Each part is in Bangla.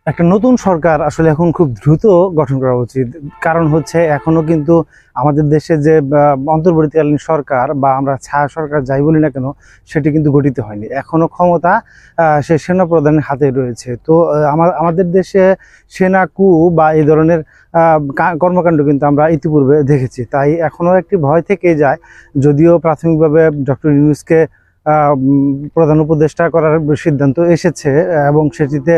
একটা নতুন সরকার আসলে এখন খুব দ্রুত গঠন করা উচিত। কারণ হচ্ছে এখনো কিন্তু আমাদের দেশে যে অন্তর্বর্তীকালীন সরকার বা আমরা ছায়া সরকার যাই বলি না কেন, সেটি কিন্তু গঠিত হয়নি। এখনো ক্ষমতা সে সেনা প্রধানের হাতে রয়েছে। তো আমাদের দেশে সেনা কু বা এই ধরনের কর্মকাণ্ড কিন্তু আমরা ইতিপূর্বে দেখেছি। তাই এখনো একটি ভয় থেকে যায়, যদিও প্রাথমিকভাবে ডক্টর ইউনূসকে প্রধান উপদেষ্টা করার সিদ্ধান্ত এসেছে এবং সেটিতে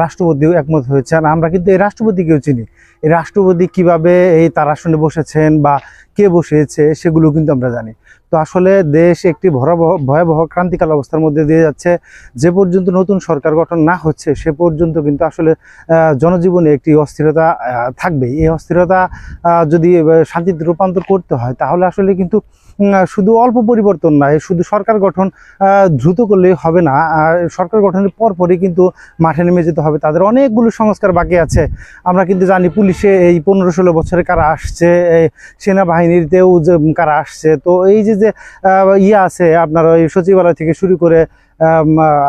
রাষ্ট্রপতিও একমত হয়েছে। আর আমরা কিন্তু এই রাষ্ট্রপতিকেও চিনি। এই রাষ্ট্রপতি কিভাবে তার আসনে বসেছেন বা কে বসিয়েছে সেগুলো কিন্তু আমরা জানি। তো আসলে দেশ একটি ভয়াবহ ক্রান্তিকাল অবস্থার মধ্যে দিয়ে যাচ্ছে। যে পর্যন্ত নতুন সরকার গঠন না হচ্ছে সে পর্যন্ত কিন্তু আসলে জনজীবনে একটি অস্থিরতা থাকবেই। এই অস্থিরতা যদি শান্তিতে রূপান্তর করতে হয় তাহলে আসলে কিন্তু শুধু অল্প পরিবর্তন নয়, শুধু সরকার গঠন দ্রুত করলেই হবে না। সরকার গঠনের পরপরই কিন্তু মাঠে নেমে যেতে হবে। তাদের অনেকগুলো সংস্কার বাকি আছে। আমরা কিন্তু জানি পুলিশে এই 15-16 বছরে কারা আসছে, সেনাবাহিনীতেও যে কারা আসছে। তো এই যে আছে আপনার ওই সচিবালয় থেকে শুরু করে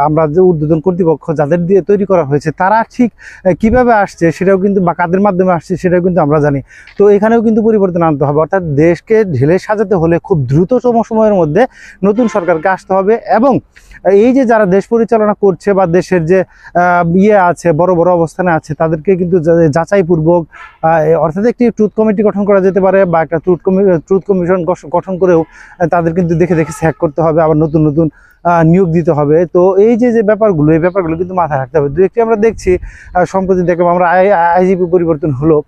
আমরা যে ঊর্ধ্বতন কর্তৃপক্ষ যাদের দিয়ে তৈরি করা হয়েছে তারা ঠিক কিভাবে আসছে সেটাও কিন্তু, বা কাদের মাধ্যমে আসছে সেটাও কিন্তু আমরা জানি। তো এখানেও কিন্তু পরিবর্তন আনতে হবে। অর্থাৎ দেশকে ঢেলে সাজাতে হলে খুব দ্রুততম সময়ের মধ্যে নতুন সরকারকে আসতে হবে। এবং এই যে যারা দেশ পরিচালনা করছে বা দেশের যে আছে বড় বড় অবস্থানে আছে তাদেরকে কিন্তু যাচাইপূর্বক অর্থাৎ একটি ট্রুথ কমিটি গঠন করা যেতে পারে, বা একটা ট্রুথ কমিশন গঠন করেও তাদের কিন্তু দেখে দেখে হ্যাক করতে হবে, আবার নতুন নতুন নিয়োগ দিতে হবে। তো এই যে ব্যাপারগুলো, এই ব্যাপারগুলো কিন্তু মাথায় রাখতে হবে। দু একটি আমরা দেখছি, সম্প্রতি দেখলাম আমরা আইজিপি পরিবর্তন হলো।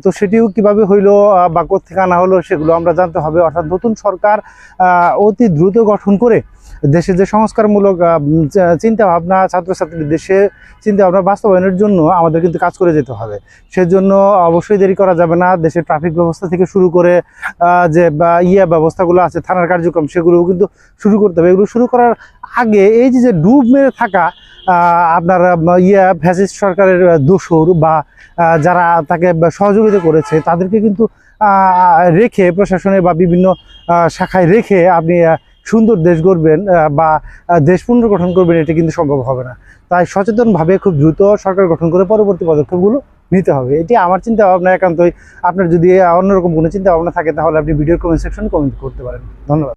তো সেটিও কিভাবে হইলো বা কোত্থেকে আনা হলো সেগুলো আমরা জানতে হবে। অর্থাৎ নতুন সরকার অতি দ্রুত গঠন করে দেশে যে সংস্কারমূলক চিন্তা ভাবনা ছাত্রছাত্রীদের দেশে চিন্তা ভাবনা বাস্তবায়নের জন্য আমাদের কিন্তু কাজ করে যেতে হবে। সেজন্য অবশ্যই দেরি করা যাবে না। দেশের ট্রাফিক ব্যবস্থা থেকে শুরু করে যে ব্যবস্থাগুলো আছে, থানার কার্যক্রম, সেগুলোও কিন্তু শুরু করতে হবে। এগুলো শুরু করার আগে এই যে ডুব মেরে থাকা আপনার ফ্যাসিস্ট সরকারের দোসর বা যারা তাকে সহযোগিতা করেছে তাদেরকে কিন্তু রেখে, প্রশাসনে বা বিভিন্ন শাখায় রেখে আপনি সুন্দর দেশ গড়বেন বা দেশ পুনর্গঠন করবেন, এটা কিন্তু সম্ভব হবে না। তাই সচেতনভাবে খুব দ্রুত সরকার গঠন করে পরবর্তী পদক্ষেপগুলো নিতে হবে। এটি আমার চিন্তা ভাবনা একান্তই। আপনার যদি অন্যরকম কোনো চিন্তা ভাবনা থাকে তাহলে আপনি ভিডিওর কমেন্ট সেকশনে কমেন্ট করতে পারেন। ধন্যবাদ।